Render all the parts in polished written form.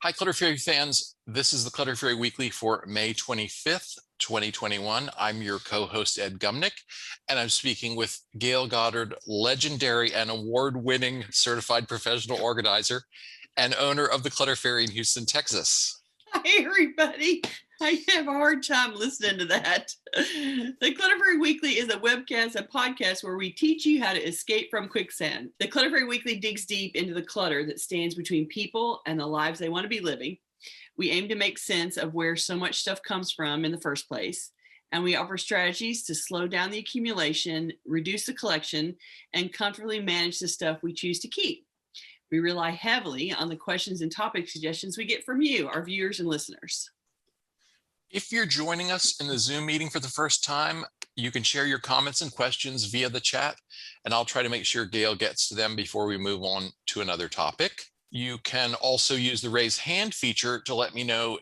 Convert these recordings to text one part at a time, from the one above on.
Hi, Clutter Fairy fans. This is the Clutter Fairy Weekly for May 25th, 2021. I'm your co-host, Ed Gumnick, and I'm speaking with Gayle Goddard, legendary and award-winning certified professional organizer and owner of the Clutter Fairy in Houston, Texas. Hi, everybody. I have a hard time listening to that. The Clutter Fairy Weekly is a webcast, a podcast where we teach you how to escape from quicksand. The Clutter Fairy Weekly digs deep into the clutter that stands between people and the lives they want to be living. We aim to make sense of where so much stuff comes from in the first place, and we offer strategies to slow down the accumulation, reduce the collection, and comfortably manage the stuff we choose to keep. We rely heavily on the questions and topic suggestions we get from you, our viewers and listeners. If you're joining us in the Zoom meeting for the first time, you can share your comments and questions via the chat, and I'll try to make sure Gayle gets to them before we move on to another topic. You can also use the raise hand feature to let me know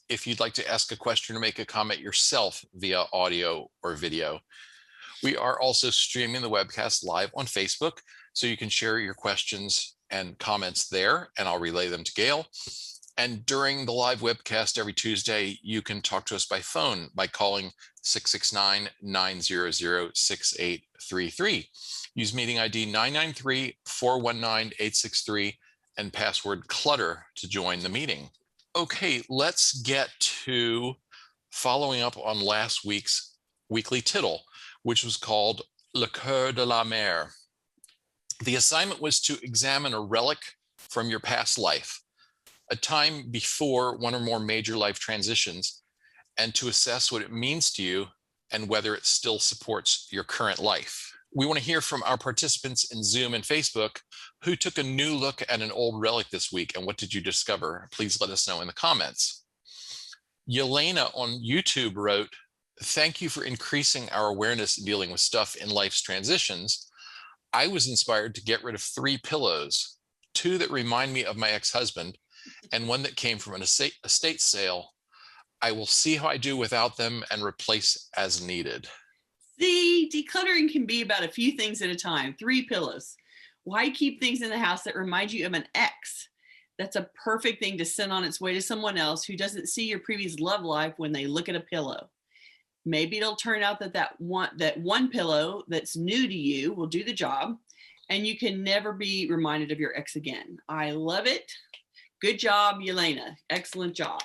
if you'd like to ask a question or make a comment yourself via audio or video. We are also streaming the webcast live on Facebook, so you can share your questions and comments there, and I'll relay them to Gayle. And during the live webcast every Tuesday, you can talk to us by phone by calling 669-900-6833. Use meeting ID 993-419-863 and password clutter to join the meeting. Okay, let's get to following up on last week's weekly tittle, which was called Le Coeur de la Mire. The assignment was to examine a relic from your past life, a time before one or more major life transitions, and to assess what it means to you and whether it still supports your current life. We want to hear from our participants in Zoom and Facebook who took a new look at an old relic this week, and what did you discover? Please let us know in the comments. Yelena on YouTube wrote, "Thank you for increasing our awareness dealing with stuff in life's transitions. I was inspired to get rid of 3 pillows, 2 that remind me of my ex-husband, and 1 that came from an estate sale. I will see how I do without them and replace as needed." See, decluttering can be about a few things at a time. 3 pillows. Why keep things in the house that remind you of an ex? That's a perfect thing to send on its way to someone else who doesn't see your previous love life when they look at a pillow. Maybe it'll turn out that one pillow that's new to you will do the job, and you can never be reminded of your ex again. I love it. Good job, Yelena. Excellent job.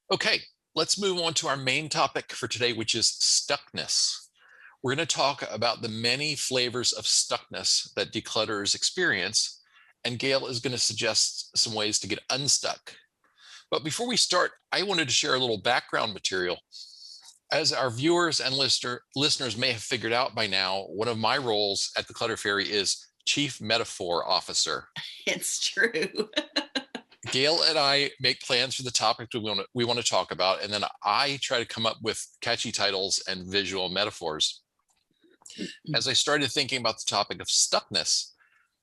Okay, let's move on to our main topic for today, which is stuckness. We're going to talk about the many flavors of stuckness that declutterers experience, and Gayle is going to suggest some ways to get unstuck. But before we start, I wanted to share a little background material. As our viewers and listeners may have figured out by now, one of my roles at the Clutter Fairy is Chief Metaphor Officer. It's true. Gayle and I make plans for the topic we want to talk about, and then I try to come up with catchy titles and visual metaphors. As I started thinking about the topic of stuckness,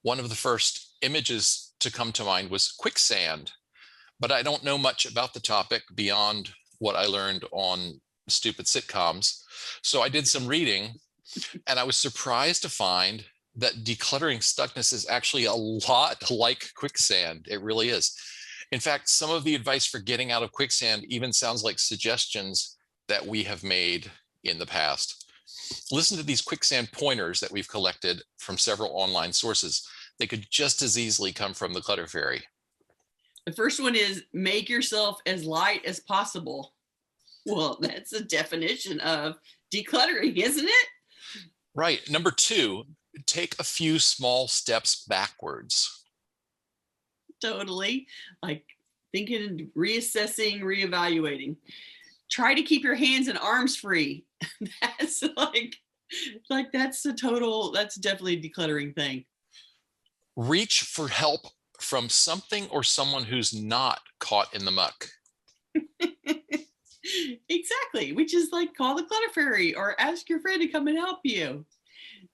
one of the first images to come to mind was quicksand, but I don't know much about the topic beyond what I learned on stupid sitcoms. So I did some reading, and I was surprised to find that decluttering stuckness is actually a lot like quicksand. It really is. In fact, some of the advice for getting out of quicksand even sounds like suggestions that we have made in the past. Listen to these quicksand pointers that we've collected from several online sources. They could just as easily come from the Clutter Fairy. The first one is make yourself as light as possible. Well, that's a definition of decluttering, isn't it? Right. Number 2, take a few small steps backwards. Totally. Like thinking, reassessing, reevaluating. Try to keep your hands and arms free. That's that's definitely a decluttering thing. Reach for help from something or someone who's not caught in the muck. Exactly, which is like call the Clutter Fairy or ask your friend to come and help you.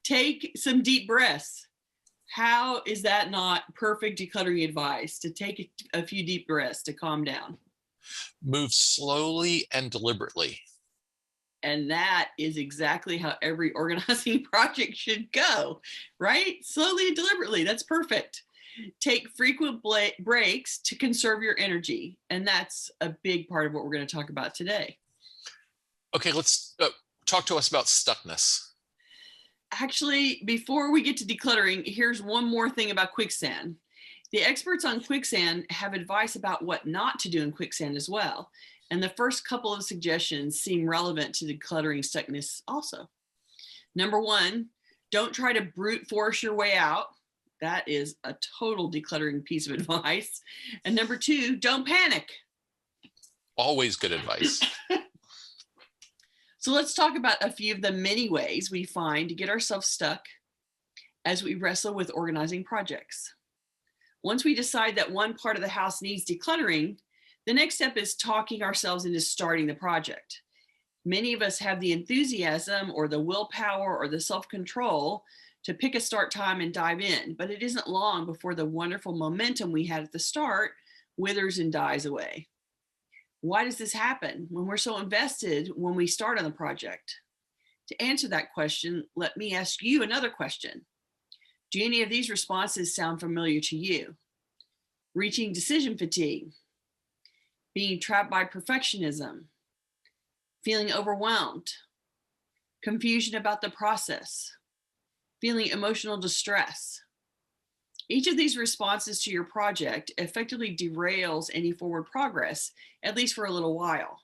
Take some deep breaths. How is that not perfect decluttering advice? To take a few deep breaths to calm down. Move slowly and deliberately. And that is exactly how every organizing project should go, right? Slowly and deliberately. That's perfect. Take frequent breaks to conserve your energy. And that's a big part of what we're going to talk about today. Okay, let's talk to us about stuckness. Actually, before we get to decluttering, here's one more thing about Quicksand. The experts on Quicksand have advice about what not to do in Quicksand as well. And the first couple of suggestions seem relevant to decluttering stuckness also. Number one, don't try to brute force your way out. That is a total decluttering piece of advice. And number two, don't panic. Always good advice. So let's talk about a few of the many ways we find to get ourselves stuck as we wrestle with organizing projects. Once we decide that one part of the house needs decluttering, the next step is talking ourselves into starting the project. Many of us have the enthusiasm or the willpower or the self-control to pick a start time and dive in, but it isn't long before the wonderful momentum we had at the start withers and dies away. Why does this happen when we're so invested when we start on the project? To answer that question, let me ask you another question. Do any of these responses sound familiar to you? Reaching decision fatigue, being trapped by perfectionism, feeling overwhelmed, confusion about the process, feeling emotional distress. Each of these responses to your project effectively derails any forward progress, at least for a little while.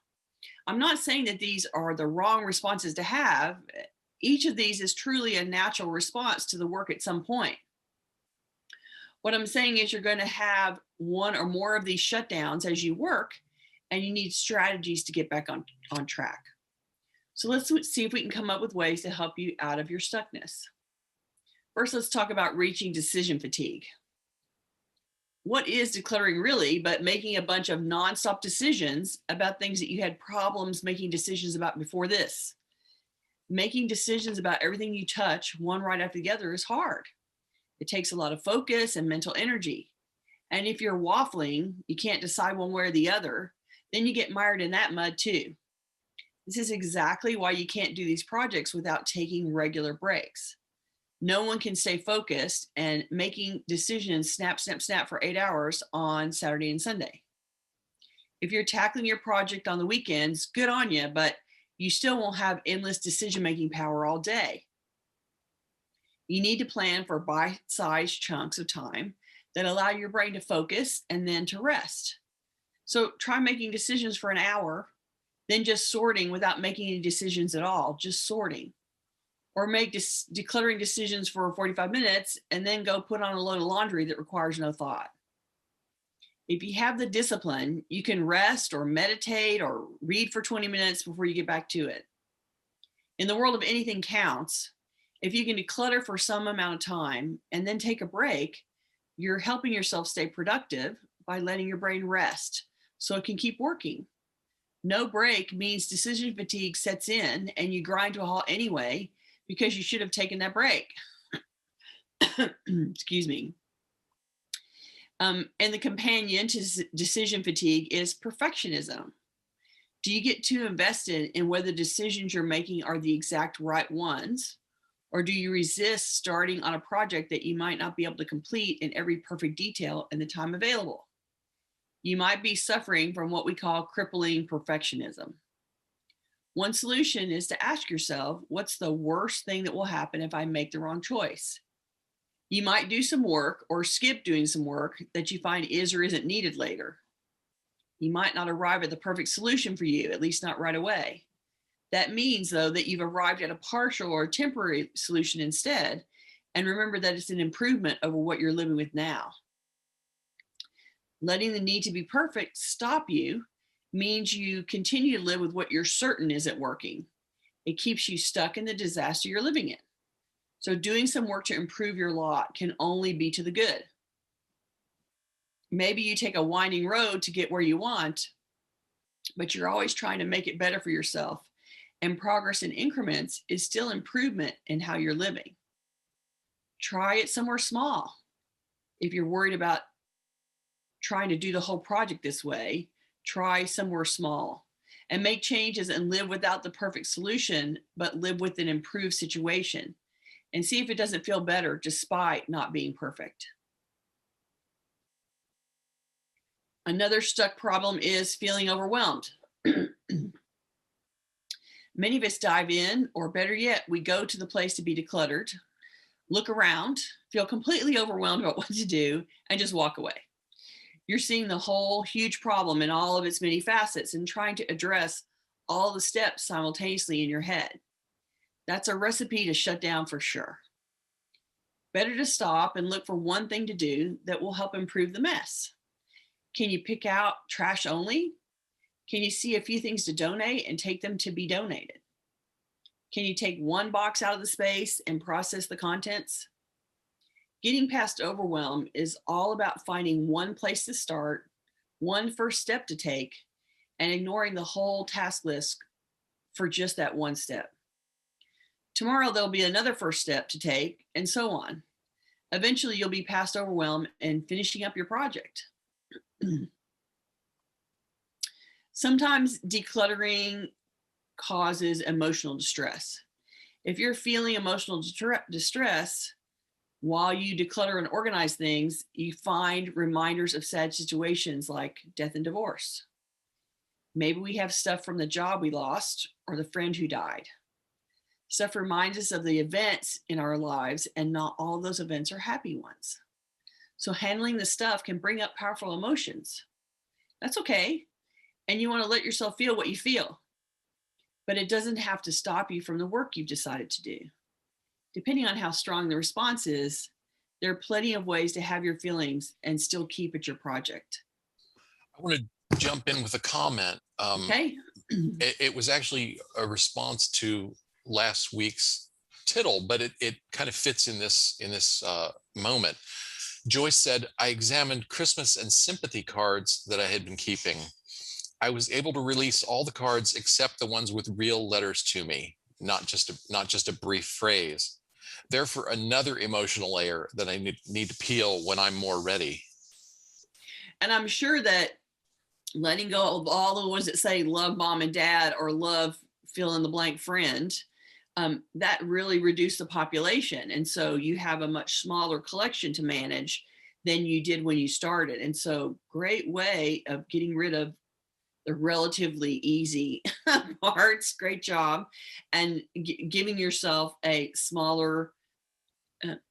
I'm not saying that these are the wrong responses to have. Each of these is truly a natural response to the work at some point. What I'm saying is you're going to have one or more of these shutdowns as you work, and you need strategies to get back on track. So let's see if we can come up with ways to help you out of your stuckness. First, let's talk about reaching decision fatigue. What is decluttering really but making a bunch of nonstop decisions about things that you had problems making decisions about before this? Making decisions about everything you touch, one right after the other, is hard. It takes a lot of focus and mental energy. And if you're waffling, you can't decide one way or the other, then you get mired in that mud too. This is exactly why you can't do these projects without taking regular breaks. No one can stay focused and making decisions snap, snap, snap for 8 hours on Saturday and Sunday. If you're tackling your project on the weekends, good on you, but you still won't have endless decision-making power all day. You need to plan for bite-sized chunks of time that allow your brain to focus and then to rest. So try making decisions for an hour, then just sorting without making any decisions at all, just sorting. Or make decluttering decisions for 45 minutes and then go put on a load of laundry that requires no thought. If you have the discipline, you can rest or meditate or read for 20 minutes before you get back to it. In the world of anything counts, if you can declutter for some amount of time and then take a break, you're helping yourself stay productive by letting your brain rest so it can keep working. No break means decision fatigue sets in and you grind to a halt anyway, because you should have taken that break. Excuse me. And the companion to decision fatigue is perfectionism. Do you get too invested in whether decisions you're making are the exact right ones? Or do you resist starting on a project that you might not be able to complete in every perfect detail in the time available? You might be suffering from what we call crippling perfectionism. One solution is to ask yourself, what's the worst thing that will happen if I make the wrong choice? You might do some work or skip doing some work that you find is or isn't needed later. You might not arrive at the perfect solution for you, at least not right away. That means, though, that you've arrived at a partial or temporary solution instead, and remember that it's an improvement over what you're living with now. Letting the need to be perfect stop you means you continue to live with what you're certain isn't working. It keeps you stuck in the disaster you're living in. So doing some work to improve your lot can only be to the good. Maybe you take a winding road to get where you want, but you're always trying to make it better for yourself, and progress in increments is still improvement in how you're living. Try it somewhere small. If you're worried about trying to do the whole project this way, try somewhere small and make changes and live without the perfect solution, but live with an improved situation and see if it doesn't feel better despite not being perfect. Another stuck problem is feeling overwhelmed. Many of us dive in, or better yet, we go to the place to be decluttered, look around, feel completely overwhelmed about what to do, and just walk away. You're seeing the whole huge problem in all of its many facets and trying to address all the steps simultaneously in your head. That's a recipe to shut down for sure. Better to stop and look for one thing to do that will help improve the mess. Can you pick out trash only? Can you see a few things to donate and take them to be donated? Can you take one box out of the space and process the contents? Getting past overwhelm is all about finding one place to start, one first step to take, and ignoring the whole task list for just that one step. Tomorrow, there'll be another first step to take, and so on. Eventually, you'll be past overwhelm and finishing up your project. Sometimes decluttering causes emotional distress. If you're feeling emotional distress while you declutter and organize things, you find reminders of sad situations like death and divorce. Maybe we have stuff from the job we lost or the friend who died. Stuff reminds us of the events in our lives, and not all those events are happy ones. So handling the stuff can bring up powerful emotions. That's okay. And you want to let yourself feel what you feel. But it doesn't have to stop you from the work you've decided to do. Depending on how strong the response is, there are plenty of ways to have your feelings and still keep at your project. I want to jump in with a comment. Okay. It was actually a response to last week's tittle, but it kind of fits in this moment. Joyce said, I examined Christmas and sympathy cards that I had been keeping. I was able to release all the cards except the ones with real letters to me, not just a brief phrase. Therefore, another emotional layer that I need to peel when I'm more ready. And I'm sure that letting go of all the ones that say love mom and dad or love fill in the blank friend, that really reduced the population. And so you have a much smaller collection to manage than you did when you started. And so great way of getting rid of the relatively easy parts. Great job. And giving yourself a smaller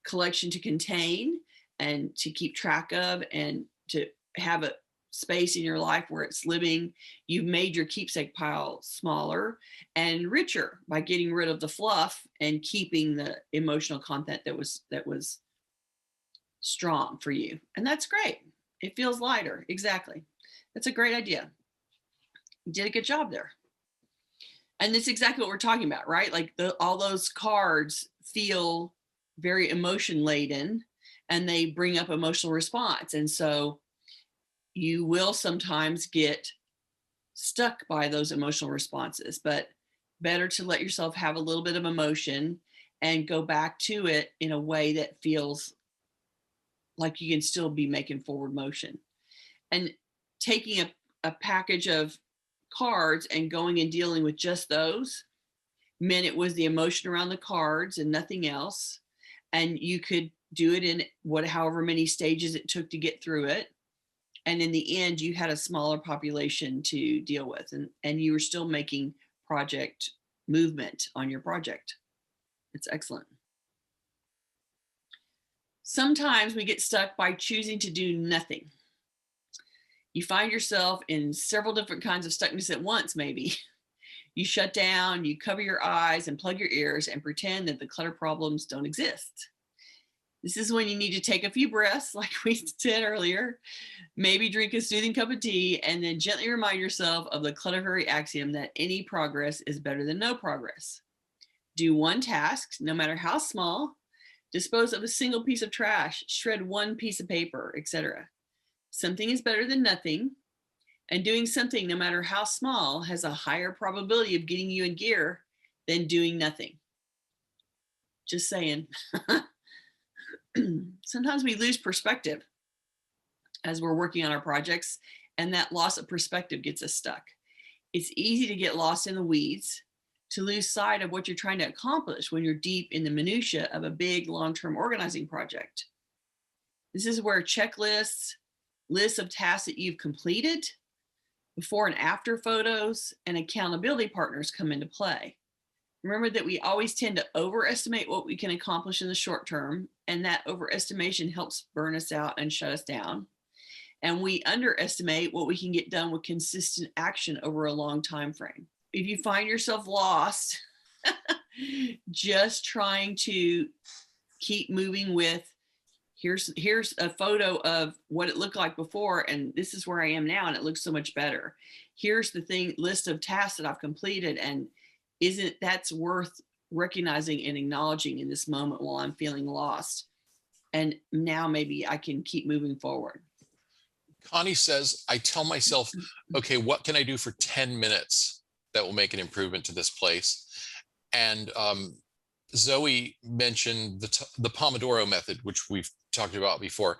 collection to contain and to keep track of, and to have a space in your life where it's living. You've made your keepsake pile smaller and richer by getting rid of the fluff and keeping the emotional content that was strong for you. And that's great. It feels lighter. Exactly. That's a great idea. You did a good job there. And that's exactly what we're talking about, right? Like all those cards feel very emotion laden and they bring up emotional response. And so you will sometimes get stuck by those emotional responses, but better to let yourself have a little bit of emotion and go back to it in a way that feels like you can still be making forward motion. And taking a package of cards and going and dealing with just those meant it was the emotion around the cards and nothing else. And you could do it in however many stages it took to get through it. And in the end, you had a smaller population to deal with, and you were still making project movement on your project. It's excellent. Sometimes we get stuck by choosing to do nothing. You find yourself in several different kinds of stuckness at once, maybe. You shut down, you cover your eyes and plug your ears and pretend that the clutter problems don't exist. This is when you need to take a few breaths, like we said earlier, maybe drink a soothing cup of tea, and then gently remind yourself of the Clutter Fairy axiom that any progress is better than no progress. Do one task, no matter how small, dispose of a single piece of trash, shred one piece of paper, etc. Something is better than nothing, and doing something, no matter how small, has a higher probability of getting you in gear than doing nothing. Just saying. Sometimes we lose perspective as we're working on our projects, and that loss of perspective gets us stuck. It's easy to get lost in the weeds, to lose sight of what you're trying to accomplish when you're deep in the minutia of a big long-term organizing project. This is where checklists, lists of tasks that you've completed, before and after photos, and accountability partners come into play. Remember that we always tend to overestimate what we can accomplish in the short term, and that overestimation helps burn us out and shut us down. And we underestimate what we can get done with consistent action over a long time frame. If you find yourself lost, just trying to keep moving with, here's a photo of what it looked like before, and this is where I am now, and it looks so much better. Here's the list of tasks that I've completed, and isn't that's worth recognizing and acknowledging in this moment while I'm feeling lost? And now maybe I can keep moving forward. Connie says, I tell myself, okay, what can I do for 10 minutes that will make an improvement to this place? And Zoe mentioned the Pomodoro Method, which we've talked about before,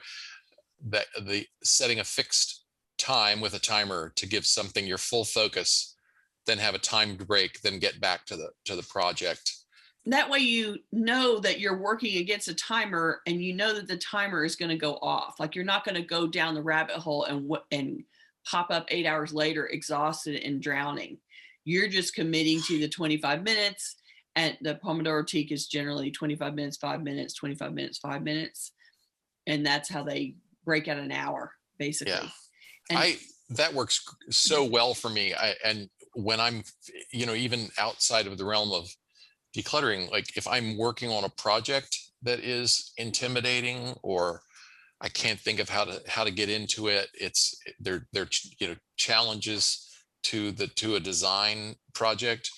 that the setting a fixed time with a timer to give something your full focus, then have a timed break, then get back to the project. That way you know that you're working against a timer, and you know that the timer is going to go off. Like, you're not going to go down the rabbit hole and pop up 8 hours later exhausted and drowning. You're just committing to the 25 minutes, and the Pomodoro technique is generally 25 minutes, 5 minutes, 25 minutes, 5 minutes. And that's how they break out an hour, basically. Yeah. And that works so well for me. And when I'm, even outside of the realm of decluttering, like if I'm working on a project that is intimidating, or I can't think of how to get into it, they're challenges to a design project,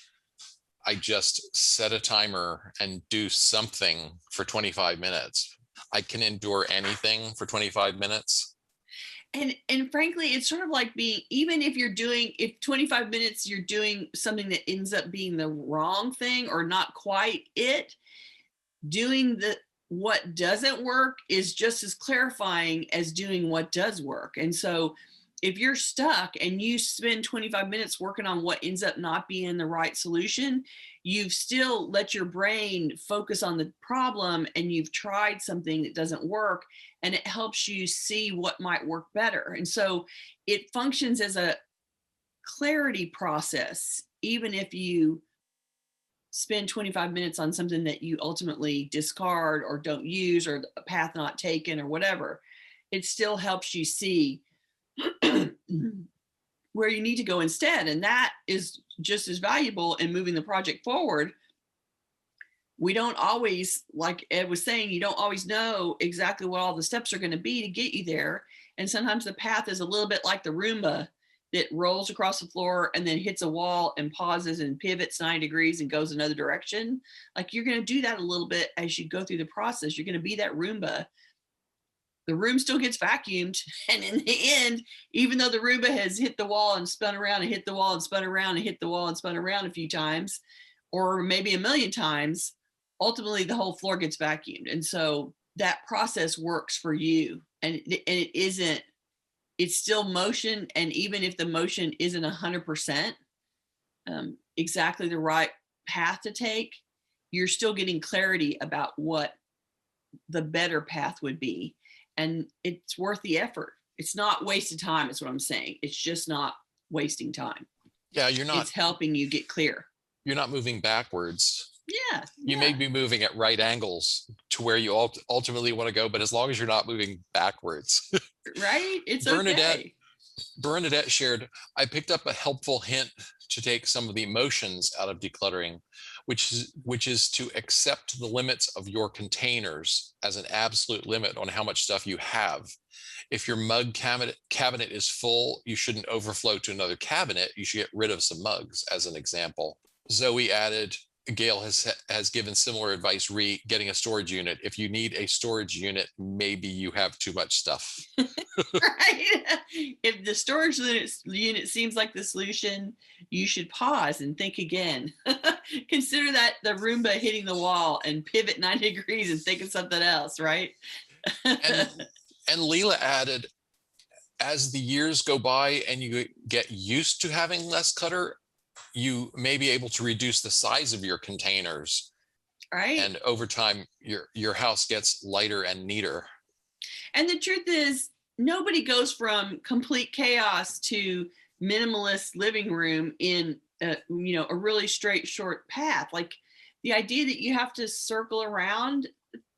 I just set a timer and do something for 25 minutes. I can endure anything for 25 minutes. And frankly, it's sort of like even if 25 minutes, you're doing something that ends up being the wrong thing or not quite it, doing what doesn't work is just as clarifying as doing what does work. And so if you're stuck and you spend 25 minutes working on what ends up not being the right solution, you've still let your brain focus on the problem, and you've tried something that doesn't work, and it helps you see what might work better. And so it functions as a clarity process, even if you spend 25 minutes on something that you ultimately discard or don't use, or a path not taken or whatever. It still helps you see where you need to go instead. And that is just as valuable in moving the project forward. We don't always, like Ed was saying, you don't always know exactly what all the steps are going to be to get you there. And sometimes the path is a little bit like the Roomba that rolls across the floor and then hits a wall and pauses and pivots 9 degrees and goes another direction. Like, you're going to do that a little bit as you go through the process. You're going to be that Roomba. The room still gets vacuumed. And in the end, even though the Roomba has hit the wall and spun around and hit the wall and spun around and hit the wall and spun around a few times, or maybe a million times, ultimately the whole floor gets vacuumed. And so that process works for you. And it's still motion. And even if the motion isn't 100% exactly the right path to take, you're still getting clarity about what the better path would be. And it's worth the effort. It's not wasted time, is what I'm saying. It's just not wasting time. Yeah, it's helping you get clear. You're not moving backwards. Yeah. You may be moving at right angles to where you ultimately want to go, but as long as you're not moving backwards. Right? It's Bernadette shared, I picked up a helpful hint to take some of the emotions out of decluttering, which is to accept the limits of your containers as an absolute limit on how much stuff you have. If your mug cabinet is full, you shouldn't overflow to another cabinet. You should get rid of some mugs, as an example. Zoe added, Gayle has given similar advice, getting a storage unit. If you need a storage unit, maybe you have too much stuff. Right? If the storage unit seems like the solution, you should pause and think again. Consider that the Roomba hitting the wall and pivot 90 degrees and think of something else, right? And Leela added, as the years go by and you get used to having less clutter, you may be able to reduce the size of your containers. Right. And over time, your house gets lighter and neater. And the truth is, nobody goes from complete chaos to minimalist living room in a really straight, short path. Like the idea that you have to circle around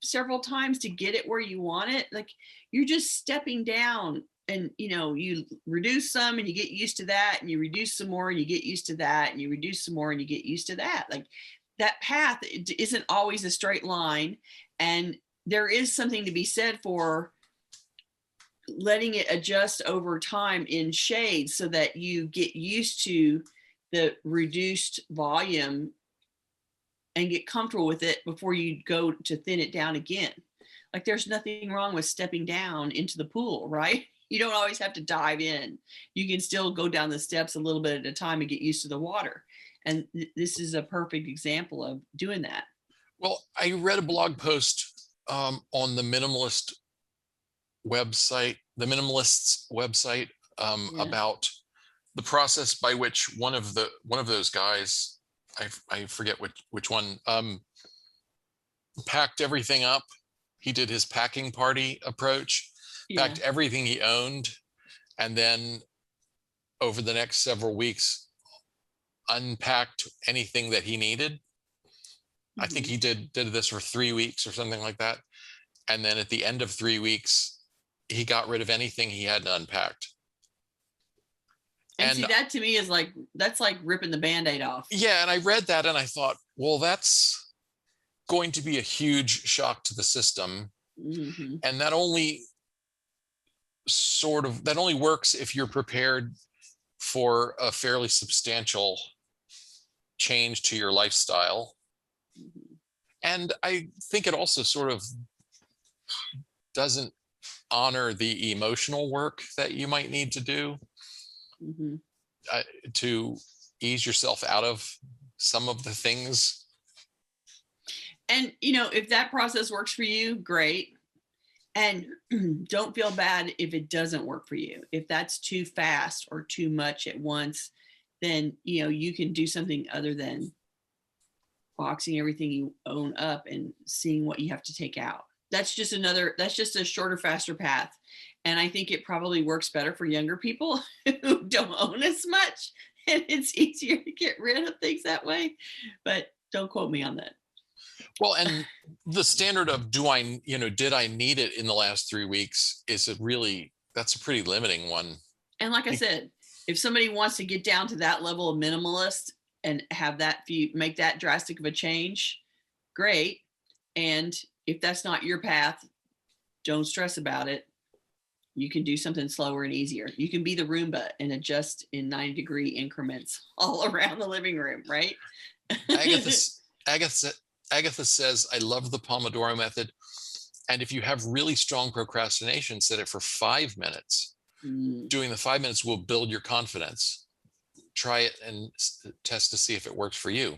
several times to get it where you want it, like you're just stepping down, and you reduce some and you get used to that, and you reduce some more and you get used to that, and you reduce some more and you get used to that. Like that path isn't always a straight line, and there is something to be said for letting it adjust over time in shades so that you get used to the reduced volume and get comfortable with it before you go to thin it down again. Like there's nothing wrong with stepping down into the pool, right? You don't always have to dive in. You can still go down the steps a little bit at a time and get used to the water. And this is a perfect example of doing that. Well, I read a blog post on the minimalist's website about the process by which one of those guys, I forget which one, packed everything up. He did his packing party approach, packed everything he owned, and then over the next several weeks unpacked anything that he needed. Mm-hmm. I think he did this for 3 weeks or something like that. And then at the end of 3 weeks, he got rid of anything he hadn't unpacked. And see, that to me is that's like ripping the Band-Aid off. Yeah. And I read that and I thought, well, that's going to be a huge shock to the system. Mm-hmm. And that only works if you're prepared for a fairly substantial change to your lifestyle. Mm-hmm. And I think it also sort of doesn't honor the emotional work that you might need to do. Mm-hmm. To ease yourself out of some of the things. And, if that process works for you, great. And don't feel bad if it doesn't work for you. If that's too fast or too much at once, then, you can do something other than boxing everything you own up and seeing what you have to take out. That's just a shorter, faster path. And I think it probably works better for younger people who don't own as much. And it's easier to get rid of things that way. But don't quote me on that. Well, and the standard of did I need it in the last 3 weeks that's a pretty limiting one. And like I said, if somebody wants to get down to that level of minimalist and have that, make that drastic of a change, great. And if that's not your path, don't stress about it. You can do something slower and easier. You can be the Roomba and adjust in 90-degree increments all around the living room, right? Agatha says, I love the Pomodoro Method. And if you have really strong procrastination, set it for 5 minutes. Doing the 5 minutes will build your confidence. Try it and test to see if it works for you.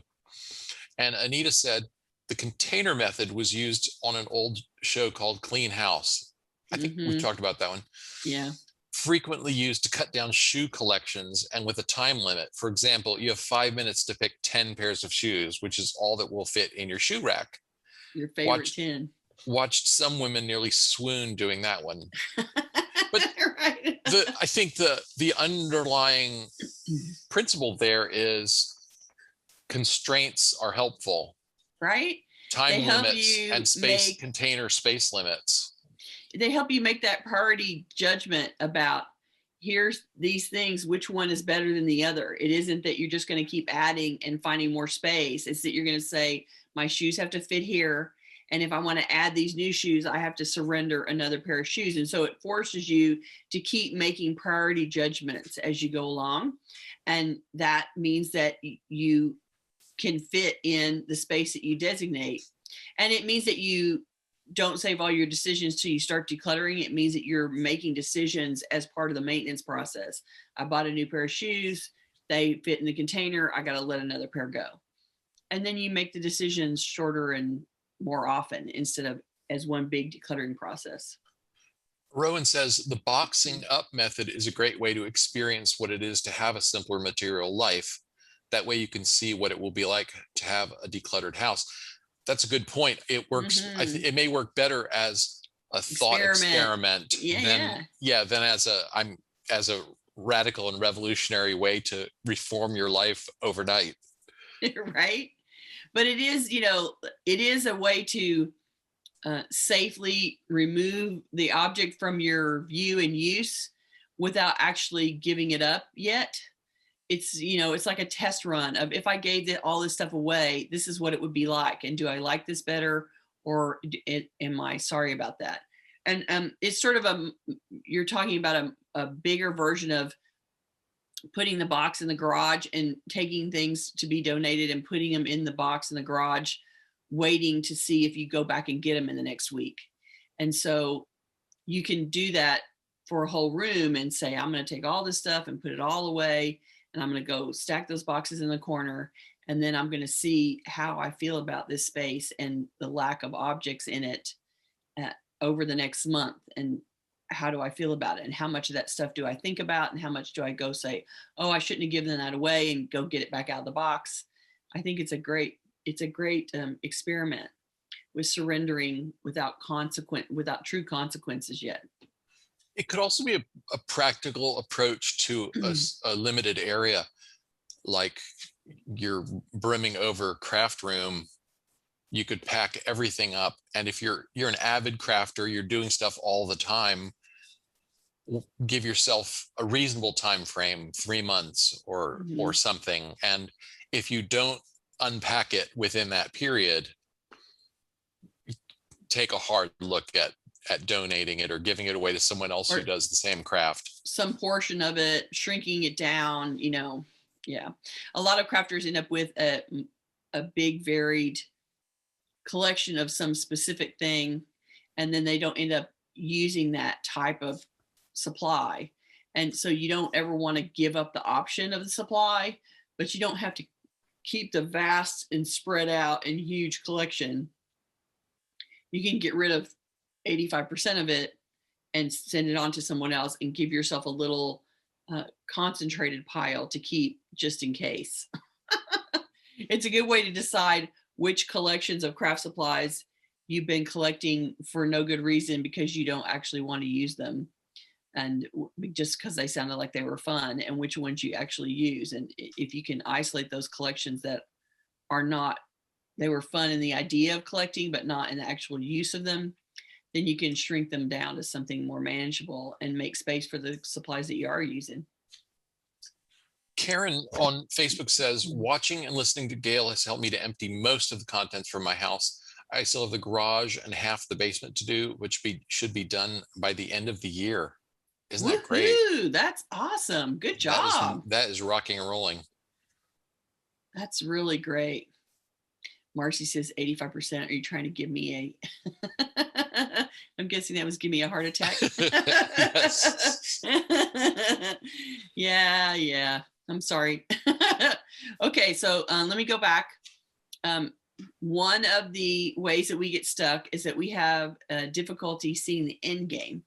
And Anita said, the container method was used on an old show called Clean House. I think we've talked about that one. Yeah. Frequently used to cut down shoe collections and with a time limit. For example, you have 5 minutes to pick 10 pairs of shoes, which is all that will fit in your shoe rack. Your favorite 10. Watched some women nearly swoon doing that one. But right. I think the underlying principle there is constraints are helpful. Right. Time limits and container space limits. They help you make that priority judgment about here's these things, which one is better than the other. It isn't that you're just going to keep adding and finding more space. It's that you're going to say, my shoes have to fit here. And if I want to add these new shoes, I have to surrender another pair of shoes. And so it forces you to keep making priority judgments as you go along. And that means that you can fit in the space that you designate. And it means that you don't save all your decisions till you start decluttering. It means that you're making decisions as part of the maintenance process. I bought a new pair of shoes. They fit in the container. I got to let another pair go. And then you make the decisions shorter and more often instead of as one big decluttering process. Rowan says the boxing up method is a great way to experience what it is to have a simpler material life. That way you can see what it will be like to have a decluttered house. That's a good point. It works. It may work better as a thought experiment, then as a radical and revolutionary way to reform your life overnight. Right. But it is, it is a way to safely remove the object from your view and use without actually giving it up yet. It's like a test run of, if I gave all this stuff away, this is what it would be like. And do I like this better, or am I sorry about that? And it's sort of you're talking about a bigger version of putting the box in the garage and taking things to be donated and putting them in the box in the garage, waiting to see if you go back and get them in the next week. And so you can do that for a whole room and say, I'm going to take all this stuff and put it all away, and I'm going to go stack those boxes in the corner, and then I'm going to see how I feel about this space and the lack of objects in it over the next month. And how do I feel about it? And how much of that stuff do I think about? And how much do I go say, oh, I shouldn't have given that away, and go get it back out of the box? I think it's a great experiment with surrendering without true consequences yet. It could also be a practical approach to a limited area, like you're brimming over craft room. You could pack everything up, and if you're an avid crafter, you're doing stuff all the time, give yourself a reasonable time frame, 3 months or something. And if you don't unpack it within that period, take a hard look at donating it or giving it away to someone else who does the same craft. Some portion of it, shrinking it down, yeah. A lot of crafters end up with a big varied collection of some specific thing, and then they don't end up using that type of supply. And so you don't ever want to give up the option of the supply, but you don't have to keep the vast and spread out and huge collection. You can get rid of 85% of it and send it on to someone else, and give yourself a little concentrated pile to keep just in case. It's a good way to decide which collections of craft supplies you've been collecting for no good reason, because you don't actually want to use them, and just because they sounded like they were fun, and which ones you actually use. And if you can isolate those collections that are not, they were fun in the idea of collecting, but not in the actual use of them, then you can shrink them down to something more manageable and make space for the supplies that you are using. Karen on Facebook says, watching and listening to Gayle has helped me to empty most of the contents from my house. I still have the garage and half the basement to do, which should be done by the end of the year. Isn't that great? That's awesome. Good job. That is rocking and rolling. That's really great. Marcy says 85%. Are you trying to give me I'm guessing that was give me a heart attack. Yes. Yeah. I'm sorry. Okay, so let me go back. One of the ways that we get stuck is that we have difficulty seeing the end game.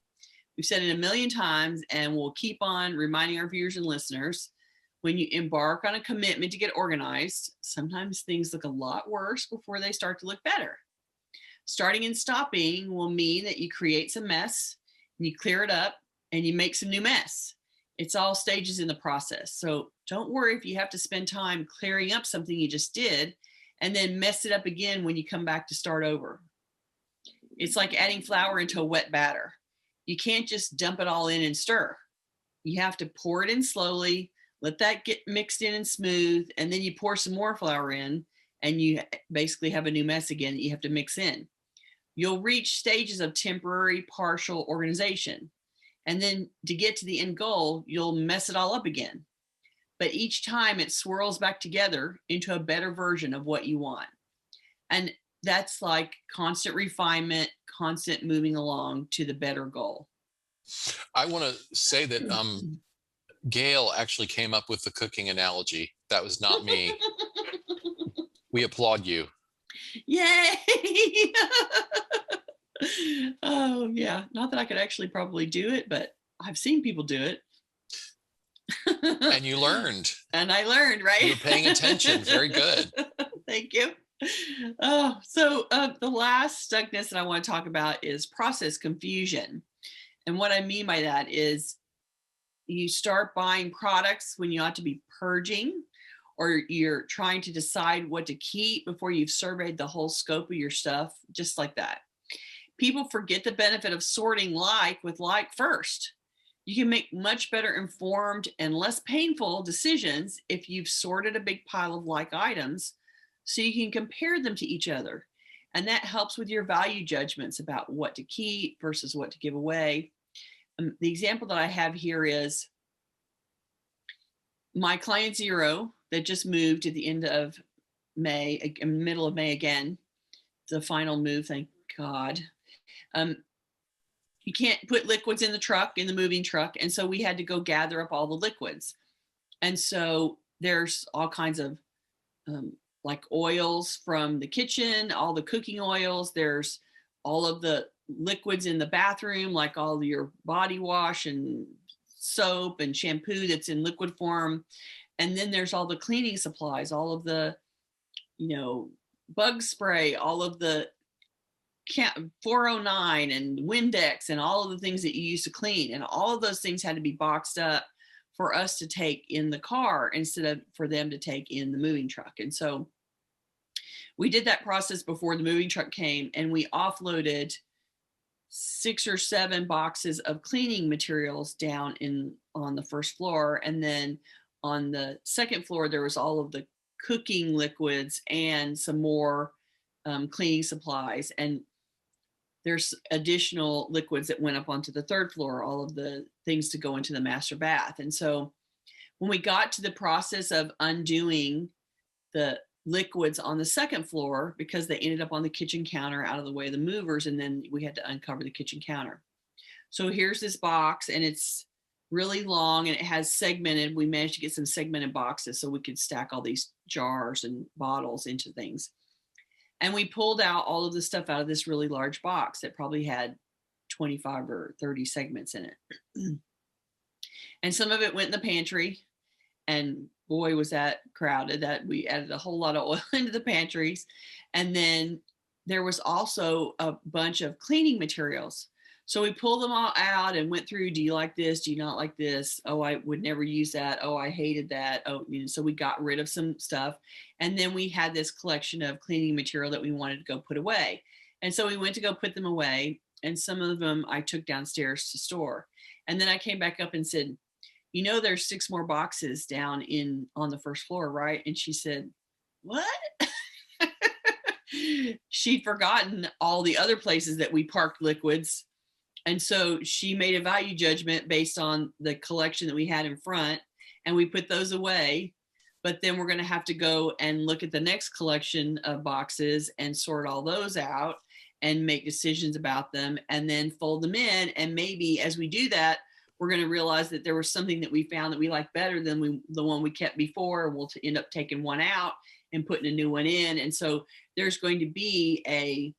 We've said it a million times, and we'll keep on reminding our viewers and listeners, when you embark on a commitment to get organized, sometimes things look a lot worse before they start to look better. Starting and stopping will mean that you create some mess, and you clear it up, and you make some new mess. It's all stages in the process. So don't worry if you have to spend time clearing up something you just did and then mess it up again when you come back to start over. It's like adding flour into a wet batter. You can't just dump it all in and stir. You have to pour it in slowly, let that get mixed in and smooth, and then you pour some more flour in, and you basically have a new mess again that you have to mix in. You'll reach stages of temporary partial organization. And then to get to the end goal, you'll mess it all up again. But each time it swirls back together into a better version of what you want. And that's like constant refinement, constant moving along to the better goal. I want to say that Gayle actually came up with the cooking analogy. That was not me. We applaud you. Yay! Oh, yeah. Not that I could actually probably do it, but I've seen people do it. And you learned. And I learned, right? You're paying attention. Very good. Thank you. The last stuckness that I want to talk about is process confusion. And what I mean by that is you start buying products when you ought to be purging, or you're trying to decide what to keep before you've surveyed the whole scope of your stuff, just like that. People forget the benefit of sorting like with like first. You can make much better informed and less painful decisions if you've sorted a big pile of like items so you can compare them to each other. And that helps with your value judgments about what to keep versus what to give away. The example that I have here is my client Zero that just moved at the end of May, middle of May again, the final move, thank God. You can't put liquids in the truck, in the moving truck. And so we had to go gather up all the liquids. And so there's all kinds of like oils from the kitchen, all the cooking oils. There's all of the liquids in the bathroom, like all your body wash and soap and shampoo that's in liquid form. And then there's all the cleaning supplies, all of the, bug spray, all of the 409 and Windex and all of the things that you use to clean. And all of those things had to be boxed up for us to take in the car instead of for them to take in the moving truck. And so we did that process before the moving truck came, and we offloaded 6 or 7 boxes of cleaning materials down on the first floor. And then on the second floor, there was all of the cooking liquids and some more cleaning supplies. And there's additional liquids that went up onto the third floor, all of the things to go into the master bath. And so when we got to the process of undoing the liquids on the second floor, because they ended up on the kitchen counter out of the way of the movers, and then we had to uncover the kitchen counter. So here's this box, and it's really long, and it has segmented. We managed to get some segmented boxes so we could stack all these jars and bottles into things. And we pulled out all of the stuff out of this really large box that probably had 25 or 30 segments in it. And some of it went in the pantry, and boy, was that crowded that we added a whole lot of oil into the pantries. And then there was also a bunch of cleaning materials. So we pulled them all out and went through, do you like this? Do you not like this? Oh, I would never use that. Oh, I hated that. Oh, so we got rid of some stuff. And then we had this collection of cleaning material that we wanted to go put away. And so we went to go put them away. And some of them I took downstairs to store. And then I came back up and said, there's 6 more boxes down on the first floor, right? And she said, what? She'd forgotten all the other places that we parked liquids. And so she made a value judgment based on the collection that we had in front, and we put those away. But then we're going to have to go and look at the next collection of boxes and sort all those out and make decisions about them and then fold them in. And maybe as we do that, we're going to realize that there was something that we found that we like better than the one we kept before. We'll end up taking one out and putting a new one in. And so there's going to be a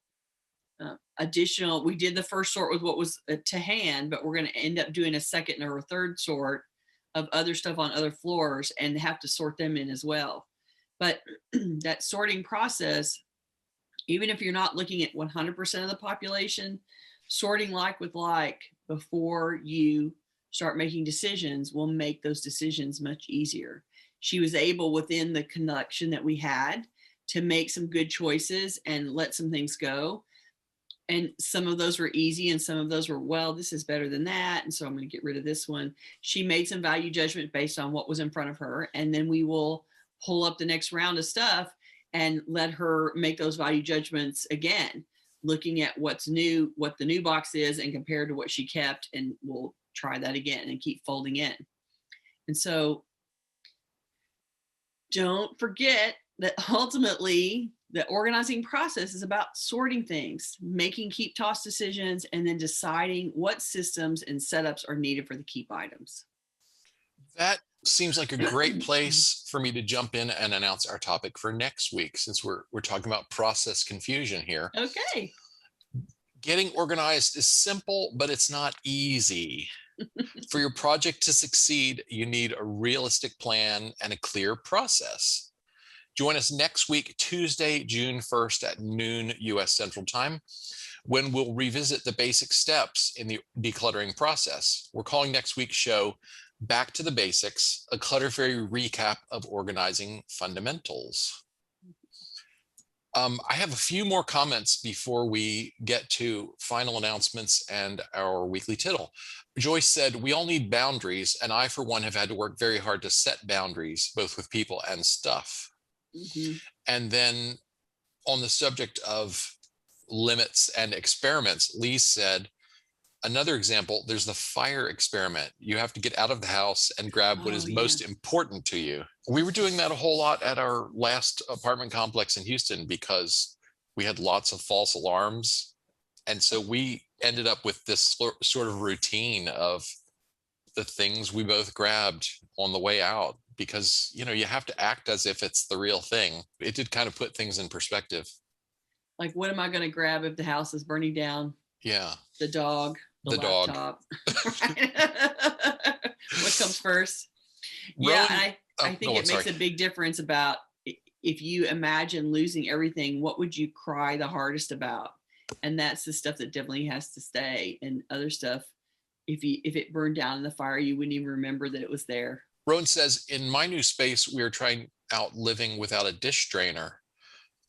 additional, we did the first sort with what was to hand, but we're going to end up doing a second or a third sort of other stuff on other floors and have to sort them in as well. But that sorting process, even if you're not looking at 100% of the population, sorting like with like before you start making decisions will make those decisions much easier. She was able, within the collection that we had, to make some good choices and let some things go. And some of those were easy and some of those were, well, this is better than that. And so I'm going to get rid of this one. She made some value judgment based on what was in front of her. And then we will pull up the next round of stuff and let her make those value judgments again, looking at what's new, what the new box is, and compared to what she kept. And we'll try that again and keep folding in. And so don't forget that ultimately the organizing process is about sorting things, making keep toss decisions, and then deciding what systems and setups are needed for the keep items. That seems like a great place for me to jump in and announce our topic for next week, since we're talking about process confusion here. Okay. Getting organized is simple, but it's not easy. For your project to succeed, you need a realistic plan and a clear process. Join us next week, Tuesday, June 1st at noon US Central Time, when we'll revisit the basic steps in the decluttering process. We're calling next week's show Back to the Basics, a Clutter Fairy recap of organizing fundamentals. I have a few more comments before we get to final announcements and our weekly tittle. Joyce said, we all need boundaries, and I, for one, have had to work very hard to set boundaries, both with people and stuff. Mm-hmm. And then on the subject of limits and experiments, Lee said, another example, there's the fire experiment. You have to get out of the house and grab what is most important to you. We were doing that a whole lot at our last apartment complex in Houston because we had lots of false alarms. And so we ended up with this sort of routine of the things we both grabbed on the way out, because, you know, you have to act as if it's the real thing. It did kind of put things in perspective. Like, what am I going to grab if the house is burning down? Yeah. The dog, the laptop. What comes first? Yeah, and I think it makes a big difference about if you imagine losing everything, what would you cry the hardest about? And that's the stuff that definitely has to stay. And other stuff, if it burned down in the fire, you wouldn't even remember that it was there. Rowan says, in my new space, we are trying out living without a dish drainer.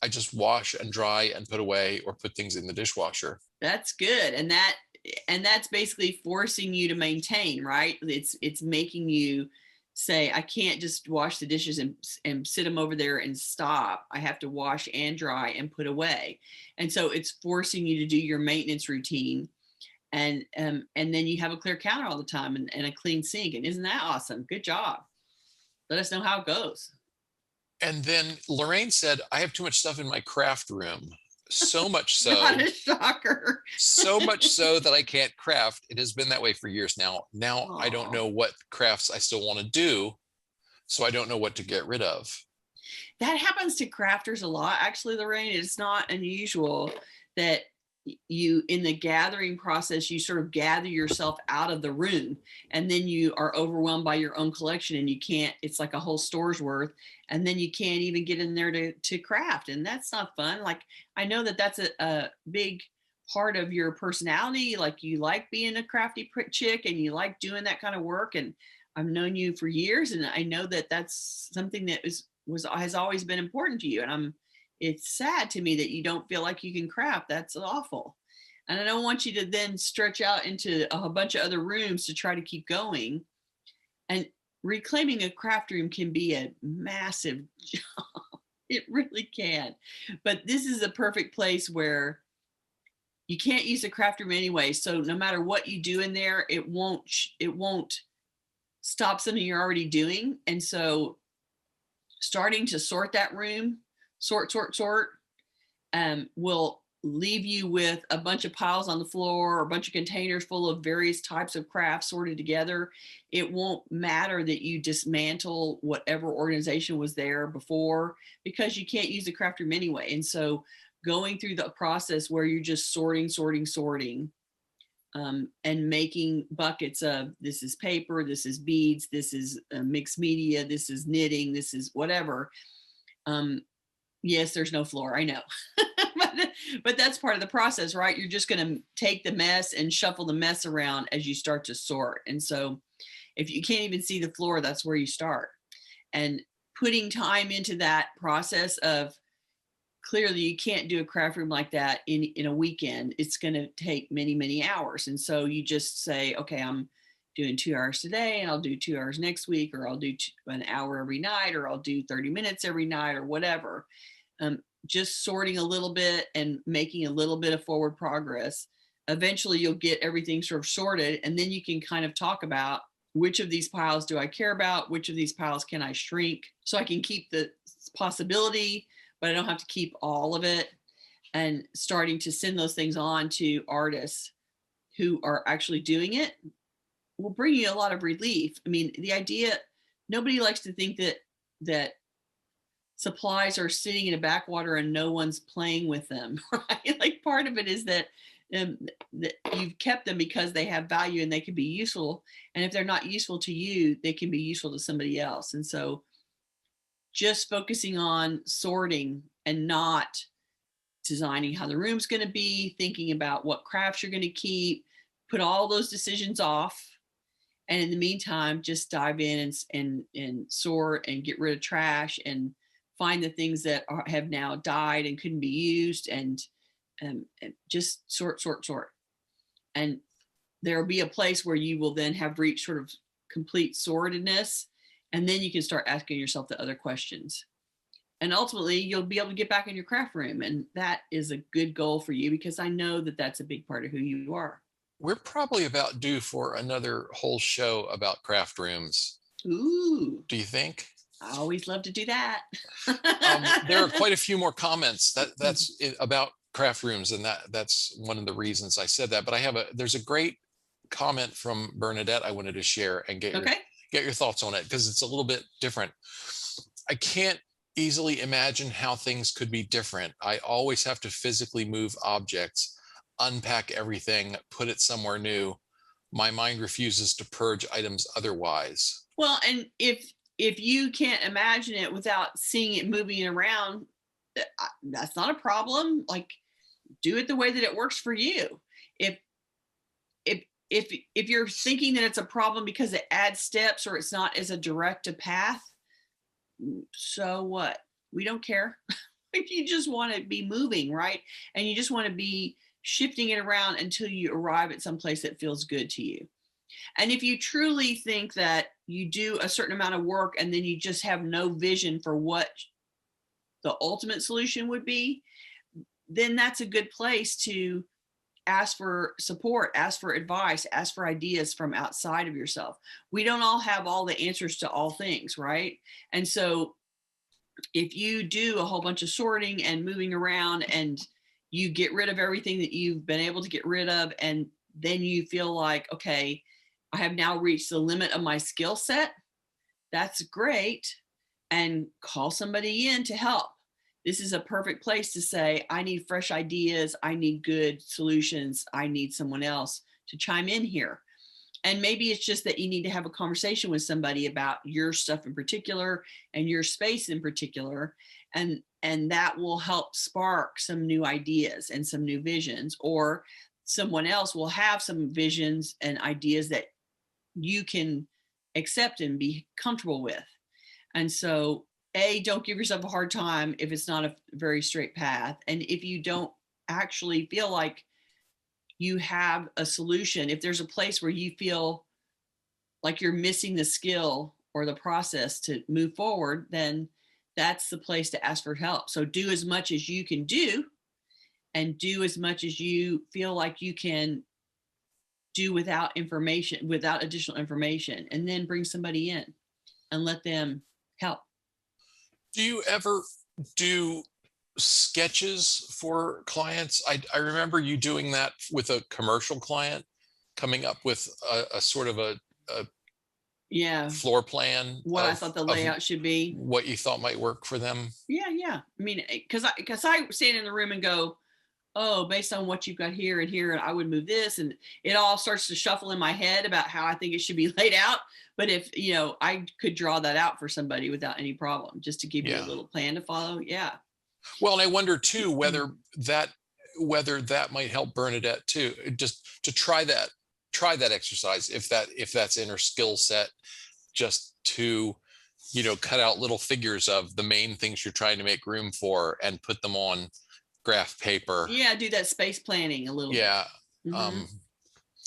I just wash and dry and put away or put things in the dishwasher. That's good. And that's basically forcing you to maintain, right? It's making you say, I can't just wash the dishes and sit them over there and stop. I have to wash and dry and put away. And so it's forcing you to do your maintenance routine. And then you have a clear counter all the time and a clean sink. And isn't that awesome? Good job. Let us know how it goes. And then Lorraine said, I have too much stuff in my craft room. So much so. Not a shocker. So much so that I can't craft. It has been that way for years now. Now I don't know what crafts I still want to do. So I don't know what to get rid of. That happens to crafters a lot. Actually, Lorraine, it's not unusual that you, in the gathering process, you sort of gather yourself out of the room, and then you are overwhelmed by your own collection, and you can't, it's like a whole store's worth, and then you can't even get in there to craft. And that's not fun. Like, I know that that's a big part of your personality. Like, you like being a crafty chick and you like doing that kind of work. And I've known you for years, and I know that that's something that has always been important to you. And it's sad to me that you don't feel like you can craft. That's awful. And I don't want you to then stretch out into a bunch of other rooms to try to keep going. And reclaiming a craft room can be a massive job. It really can. But this is a perfect place where you can't use a craft room anyway. So no matter what you do in there, it won't stop something you're already doing. And so starting to sort that room, sort, will leave you with a bunch of piles on the floor or a bunch of containers full of various types of crafts sorted together. It won't matter that you dismantle whatever organization was there before, because you can't use the craft room anyway. And so going through the process where you're just sorting, and making buckets of, this is paper, this is beads, this is mixed media, this is knitting, this is whatever. Yes, there's no floor, I know. but that's part of the process, right? You're just going to take the mess and shuffle the mess around as you start to sort. And so if you can't even see the floor, that's where you start. And putting time into that process of, clearly you can't do a craft room like that in a weekend. It's going to take many, many hours. And so you just say, okay, I'm doing 2 hours today, and I'll do 2 hours next week, or I'll do an hour every night, or I'll do 30 minutes every night, or whatever. Just sorting a little bit and making a little bit of forward progress. Eventually you'll get everything sort of sorted, and then you can kind of talk about, which of these piles do I care about? Which of these piles can I shrink so I can keep the possibility, but I don't have to keep all of it? And starting to send those things on to artists who are actually doing it will bring you a lot of relief. I mean, the idea, nobody likes to think that supplies are sitting in a backwater and no one's playing with them, right? Like, part of it is that you've kept them because they have value and they can be useful. And if they're not useful to you, they can be useful to somebody else. And so just focusing on sorting and not designing how the room's going to be, thinking about what crafts you're going to keep, put all those decisions off. And in the meantime, just dive in and sort and get rid of trash and find the things that have now died and couldn't be used, and just sort. And there will be a place where you will then have reached sort of complete sortedness. And then you can start asking yourself the other questions. And ultimately, you'll be able to get back in your craft room. And that is a good goal for you, because I know that that's a big part of who you are. We're probably about due for another whole show about craft rooms. Ooh. Do you think? I always love to do that. There are quite a few more comments that's about craft rooms, and that's one of the reasons I said that. But there's a great comment from Bernadette I wanted to share and get your thoughts on it, because it's a little bit different. I can't easily imagine how things could be different. I always have to physically move objects, unpack everything, put it somewhere new. My mind refuses to purge items otherwise. Well, and if you can't imagine it without seeing it moving around, that's not a problem. Like, do it the way that it works for you. If you're thinking that it's a problem because it adds steps or it's not as a direct a path, so what? We don't care. If you just want to be moving, right? And you just want to be shifting it around until you arrive at some place that feels good to you. And if you truly think that you do a certain amount of work and then you just have no vision for what the ultimate solution would be, then that's a good place to ask for support, ask for advice, ask for ideas from outside of yourself. We don't all have all the answers to all things, right? And so if you do a whole bunch of sorting and moving around and you get rid of everything that you've been able to get rid of, and then you feel like, okay, I have now reached the limit of my skill set, that's great. And call somebody in to help. This is a perfect place to say, I need fresh ideas. I need good solutions. I need someone else to chime in here. And maybe it's just that you need to have a conversation with somebody about your stuff in particular and your space in particular. And that will help spark some new ideas and some new visions, or someone else will have some visions and ideas that you can accept and be comfortable with. And so, don't give yourself a hard time if it's not a very straight path. And if you don't actually feel like you have a solution, if there's a place where you feel like you're missing the skill or the process to move forward, then that's the place to ask for help. So do as much as you can do, and do as much as you feel like you can do without additional information, and then bring somebody in and let them help. Do you ever do sketches for clients? I remember you doing that with a commercial client, coming up with a sort of a floor plan. What I thought the layout should be. What you thought might work for them. Yeah. I mean, because I stand in the room and go, oh, based on what you've got here and here, I would move this. And it all starts to shuffle in my head about how I think it should be laid out. But if, I could draw that out for somebody without any problem, just to give you a little plan to follow. Yeah. Well, and I wonder too, whether that might help Bernadette too, just to try that exercise, if that's in her skill set, just to, cut out little figures of the main things you're trying to make room for and put them on graph paper. Yeah. Do that space planning a little bit. Mm-hmm.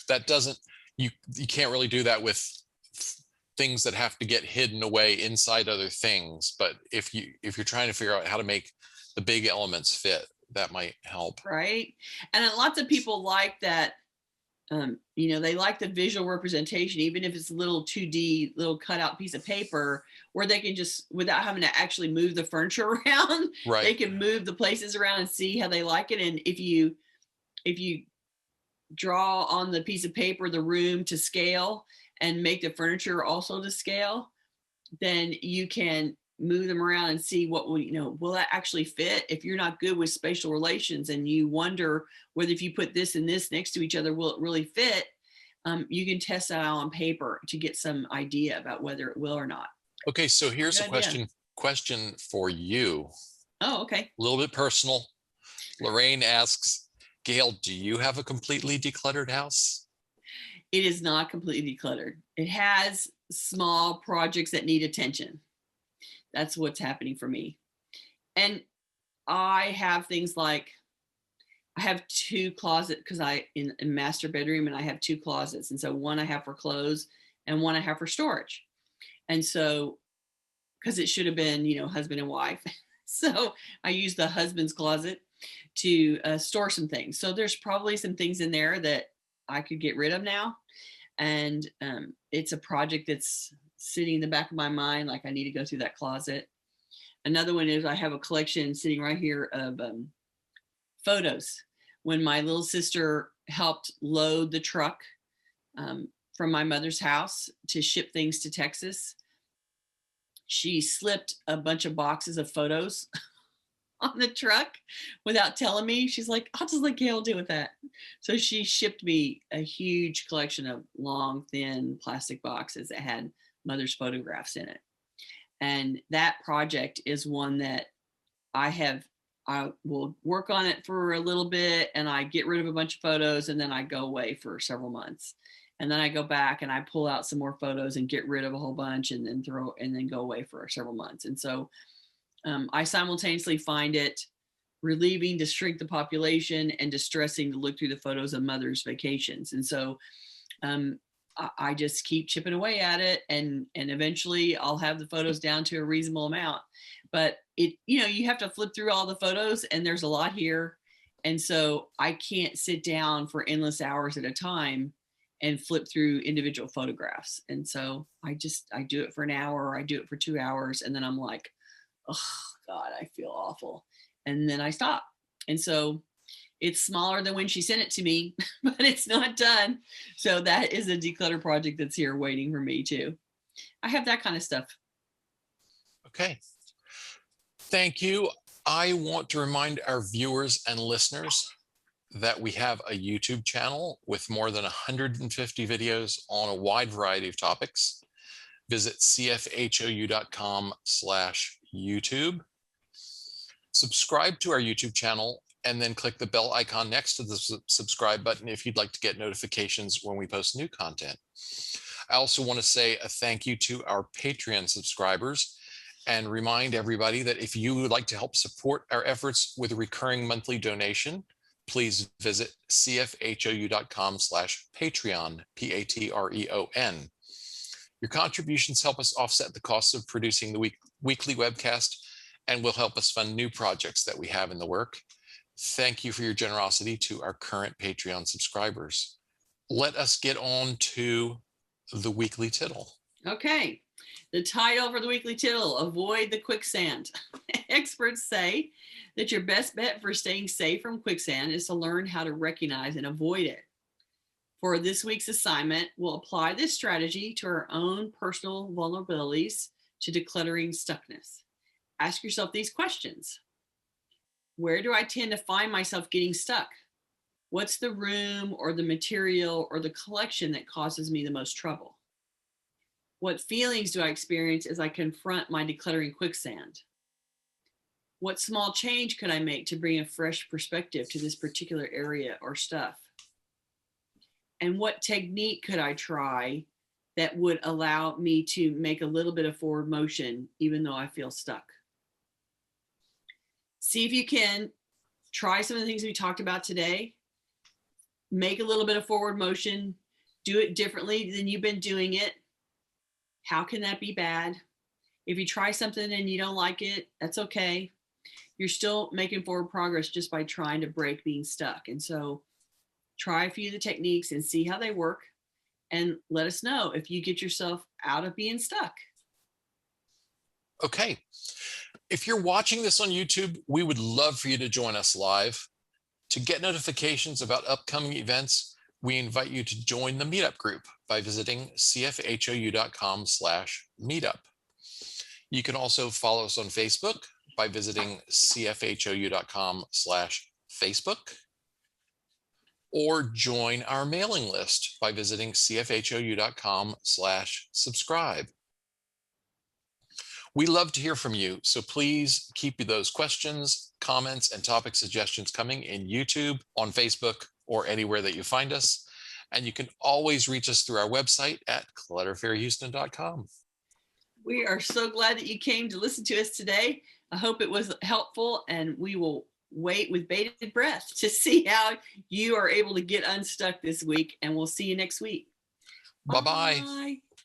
That doesn't, you can't really do that with things that have to get hidden away inside other things. But if you're trying to figure out how to make the big elements fit, that might help. Right. And lots of people like that. They like the visual representation, even if it's a little 2D, little cutout piece of paper, where they can just, without having to actually move the furniture around, right, they can move the places around and see how they like it. And if you draw on the piece of paper the room to scale and make the furniture also to scale, then you can move them around and see what will that actually fit. If you're not good with spatial relations and you wonder whether if you put this and this next to each other, will it really fit? You can test that out on paper to get some idea about whether it will or not. Okay, so here's a question question for you. Oh, okay. A little bit personal. Lorraine asks, Gayle, do you have a completely decluttered house? It is not completely decluttered. It has small projects that need attention. That's what's happening for me. And I have things like, I have two closets because in master bedroom, and I have two closets. And so one I have for clothes and one I have for storage. And so, because it should have been, husband and wife. So I use the husband's closet to store some things. So there's probably some things in there that I could get rid of now. And it's a project that's sitting in the back of my mind. Like I need to go through that closet. Another one is I have a collection sitting right here of photos. When my little sister helped load the truck from my mother's house to ship things to Texas, she slipped a bunch of boxes of photos on the truck without telling me. She's like, I'll just let Gayle deal with that. So she shipped me a huge collection of long, thin plastic boxes that had mother's photographs in it. And that project is one that I will work on it for a little bit, and I get rid of a bunch of photos, and then I go away for several months. And then I go back and I pull out some more photos and get rid of a whole bunch and then go away for several months. And so I simultaneously find it relieving to shrink the population and distressing to look through the photos of mother's vacations. And so I just keep chipping away at it, and eventually I'll have the photos down to a reasonable amount. But you have to flip through all the photos, and there's a lot here. And so I can't sit down for endless hours at a time and flip through individual photographs. And so I do it for an hour, or I do it for 2 hours. And then I'm like, oh God, I feel awful. And then I stop. And so it's smaller than when she sent it to me, but it's not done. So that is a declutter project that's here waiting for me too. I have that kind of stuff. Okay. Thank you. I want to remind our viewers and listeners that we have a YouTube channel with more than 150 videos on a wide variety of topics. Visit cfhou.com/YouTube. Subscribe to our YouTube channel and then click the bell icon next to the subscribe button if you'd like to get notifications when we post new content. I also want to say a thank you to our Patreon subscribers and remind everybody that if you would like to help support our efforts with a recurring monthly donation, please visit cfhou.com/Patreon, Patreon. Your contributions help us offset the costs of producing the weekly webcast and will help us fund new projects that we have in the work. Thank you for your generosity to our current Patreon subscribers. Let us get on to the weekly tittle. Okay. The title for the weekly tittle: Avoid the Quicksand. Experts say that your best bet for staying safe from quicksand is to learn how to recognize and avoid it. For this week's assignment, we'll apply this strategy to our own personal vulnerabilities to decluttering stuckness. Ask yourself these questions. Where do I tend to find myself getting stuck? What's the room or the material or the collection that causes me the most trouble? What feelings do I experience as I confront my decluttering quicksand? What small change could I make to bring a fresh perspective to this particular area or stuff? And what technique could I try that would allow me to make a little bit of forward motion even though I feel stuck? See if you can try some of the things we talked about today. Make a little bit of forward motion. Do it differently than you've been doing it. How can that be bad? If you try something and you don't like it, that's okay. You're still making forward progress just by trying to break being stuck. And so try a few of the techniques and see how they work. And let us know if you get yourself out of being stuck. Okay. If you're watching this on YouTube, we would love for you to join us live. To get notifications about upcoming events, we invite you to join the meetup group by visiting cfhou.com/meetup. You can also follow us on Facebook by visiting cfhou.com/Facebook, or join our mailing list by visiting cfhou.com/subscribe. We love to hear from you, so please keep those questions, comments, and topic suggestions coming in YouTube, on Facebook, or anywhere that you find us. And you can always reach us through our website at clutterfairyhouston.com. We are so glad that you came to listen to us today. I hope it was helpful, and we will wait with bated breath to see how you are able to get unstuck this week, and we'll see you next week. Bye-bye. Bye.